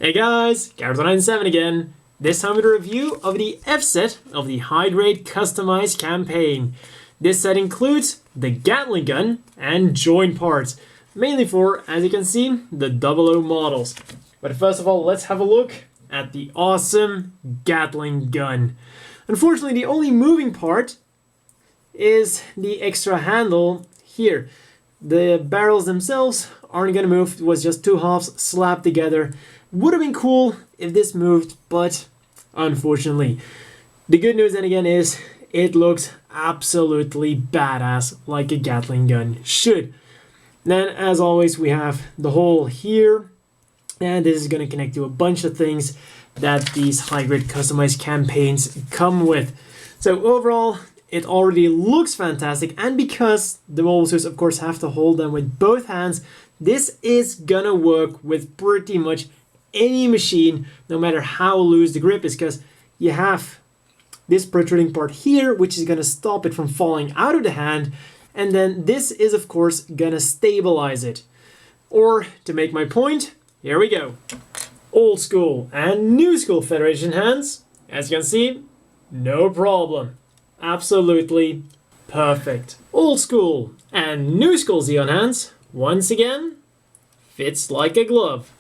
Hey guys, Garrett97 again. This time with a review of the F set of the High Grade Customized campaign. This set includes the Gatling Gun and joint parts, mainly for, as you can see, the 00 models. But first of all, let's have a look at the awesome Gatling Gun. Unfortunately, the only moving part is the extra handle here. The barrels themselves aren't gonna move. It was just two halves slapped together. Would have been cool if this moved, but unfortunately. The good news then again is it looks absolutely badass like a Gatling gun should. Then as always we have the hole here, and this is going to connect to a bunch of things that these high-grade customized campaigns come with. So overall it already looks fantastic, and because the molars of course have to hold them with both hands, this is gonna work with pretty much any machine, no matter how loose the grip is, because you have this protruding part here which is going to stop it from falling out of the hand, and then this is of course going to stabilize it. Or to make my point, here we go. Old school and new school Federation hands, as you can see, no problem. Absolutely perfect. Old school and new school Zeong hands, once again, fits like a glove.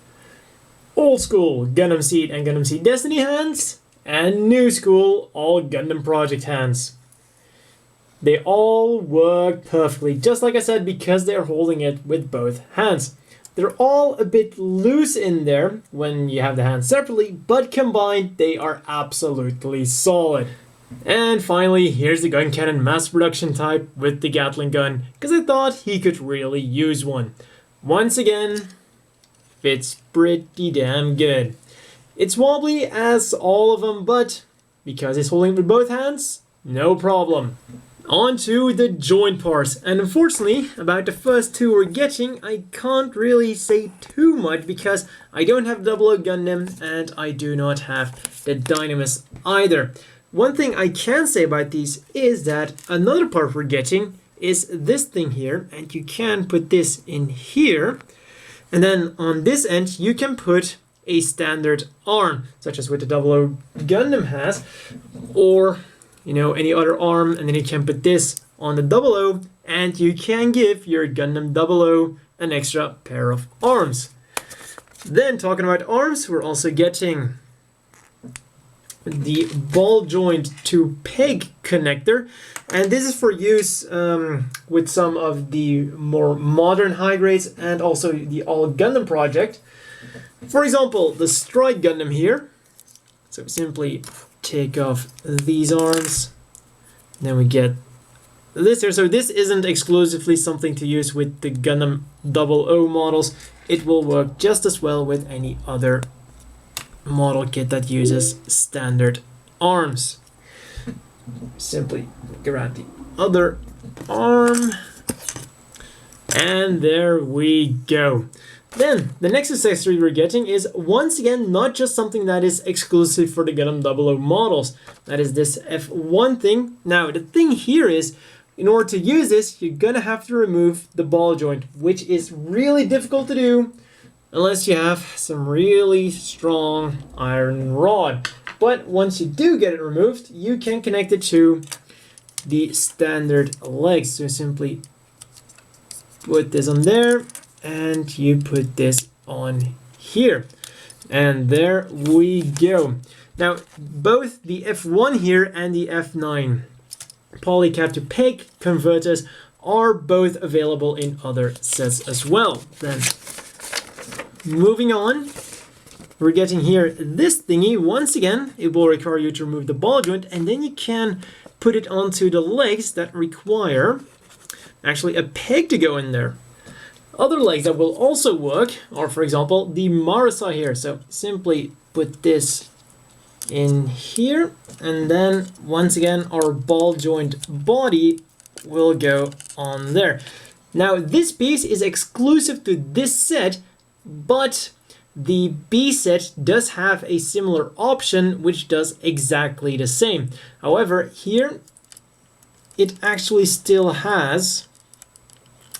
Old school Gundam Seed and Gundam Seed Destiny hands, and new school all Gundam Project hands. They all work perfectly, just like I said, because they're holding it with both hands. They're all a bit loose in there when you have the hands separately, but combined they are absolutely solid. And finally, here's the gun cannon mass production type with the Gatling gun, because I thought he could really use one. Once again, fits pretty damn good. It's wobbly as all of them, but because it's holding it with both hands, no problem. On to the joint parts, and unfortunately about the first two we're getting I can't really say too much because I don't have 00 Gundam and I do not have the Dynamis either. One thing I can say about these is that another part we're getting is this thing here, and you can put this in here. And then on this end, you can put a standard arm, such as what the 00 Gundam has, or any other arm, and then you can put this on the 00, and you can give your Gundam 00 an extra pair of arms. Then talking about arms, we're also getting the ball joint to peg connector, and this is for use with some of the more modern high grades and also the all Gundam project. For example, the Strike Gundam here. So simply take off these arms, then we get this here. So this isn't exclusively something to use with the Gundam 00 models. It will work just as well with any other model kit that uses standard arms. Simply grab the other arm, and there we go. Then the next accessory we're getting is once again not just something that is exclusive for the Gundam 00 models. That is this F1 thing. Now the thing here is, in order to use this, you're gonna have to remove the ball joint, which is really difficult to do unless you have some really strong iron rod. But once you do get it removed, you can connect it to the standard legs. So simply put this on there, and you put this on here. And there we go. Now, both the F1 here and the F9 polycap to peg converters are both available in other sets as well. Then moving on, we're getting here this thingy. Once again, it will require you to remove the ball joint, and then you can put it onto the legs that require actually a peg to go in there. Other legs that will also work are, for example, the Marisa here. So simply put this in here, and then once again our ball joint body will go on there. Now this piece is exclusive to this set, but the B set does have a similar option which does exactly the same. However, here it actually still has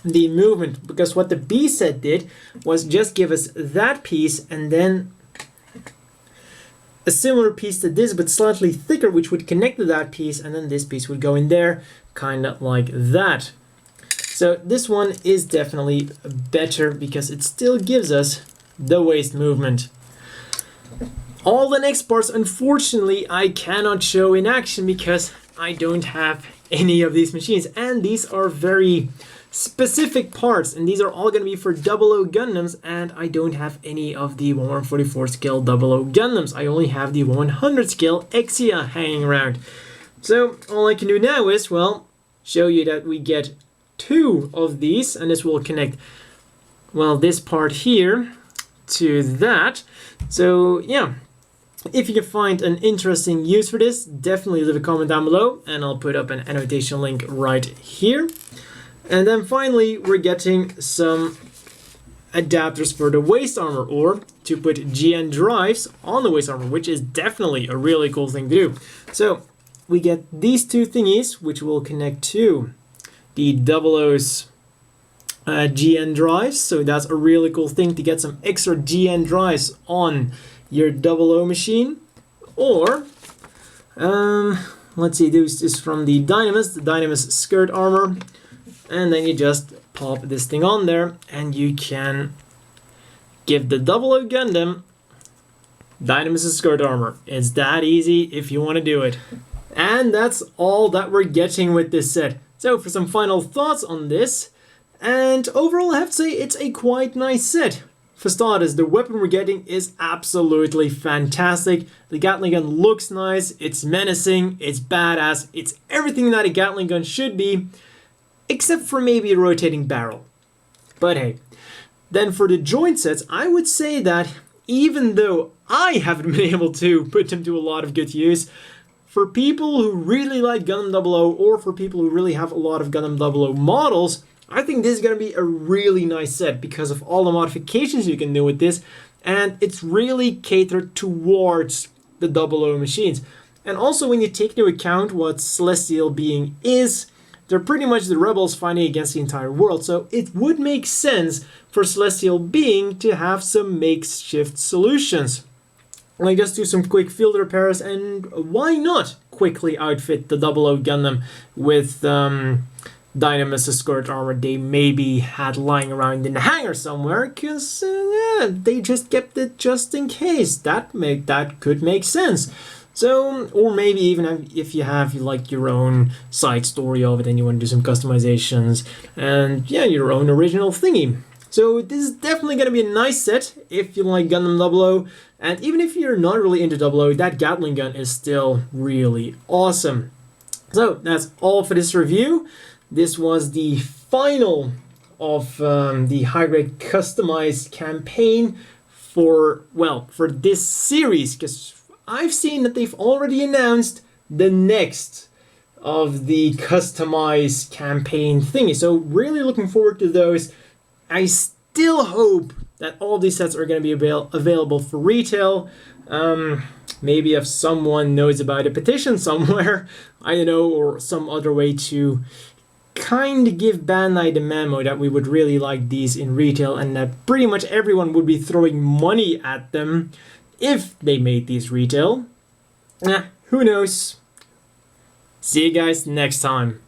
the movement, because what the B set did was just give us that piece and then a similar piece to this but slightly thicker, which would connect to that piece, and then this piece would go in there, kind of like that. So this one is definitely better because it still gives us the waist movement. All the next parts, unfortunately, I cannot show in action because I don't have any of these machines, and these are very specific parts, and these are all going to be for 00 Gundams, and I don't have any of the 144 scale 00 Gundams. I only have the 100 scale Exia hanging around. So all I can do now is, well, show you that we get 2 of these, and this will connect, well, this part here to that. So yeah, if you can find an interesting use for this, definitely leave a comment down below, and I'll put up an annotation link right here. And then finally, we're getting some adapters for the waist armor, or to put GN drives on the waist armor, which is definitely a really cool thing to do. So we get these 2 thingies, which will connect to the 00's GN drives. So that's a really cool thing to get some extra GN drives on your 00 machine. Or let's see, this is from the Dynamis skirt armor, and then you just pop this thing on there and you can give the 00 Gundam Dynamis skirt armor. It's that easy if you want to do it. And that's all that we're getting with this set. So for some final thoughts on this, and overall I have to say it's a quite nice set. For starters, the weapon we're getting is absolutely fantastic. The Gatling gun looks nice, it's menacing, it's badass, it's everything that a Gatling gun should be, except for maybe a rotating barrel. But hey, then for the joint sets, I would say that even though I haven't been able to put them to a lot of good use, for people who really like Gundam 00, or for people who really have a lot of Gundam 00 models, I think this is going to be a really nice set because of all the modifications you can do with this, and it's really catered towards the 00 machines. And also when you take into account what Celestial Being is, they're pretty much the rebels fighting against the entire world, so it would make sense for Celestial Being to have some makeshift solutions. Like just do some quick field repairs, and why not quickly outfit the 00 Gundam with Dynamis skirt armor they maybe had lying around in the hangar somewhere, because yeah, they just kept it just in case. That could make sense. So, or maybe even if you have like your own side story of it and you want to do some customizations and yeah, your own original thingy. So this is definitely going to be a nice set if you like Gundam 00, and even if you're not really into 00, that Gatling gun is still really awesome. So that's all for this review. This was the final of the high-grade customized campaign for this series, because I've seen that they've already announced the next of the customized campaign thingy. So really looking forward to those. I still hope that all these sets are going to be available for retail. Maybe if someone knows about a petition somewhere, I don't know, or some other way to kind of give Bandai the memo that we would really like these in retail, and that pretty much everyone would be throwing money at them if they made these retail. Who knows? See you guys next time.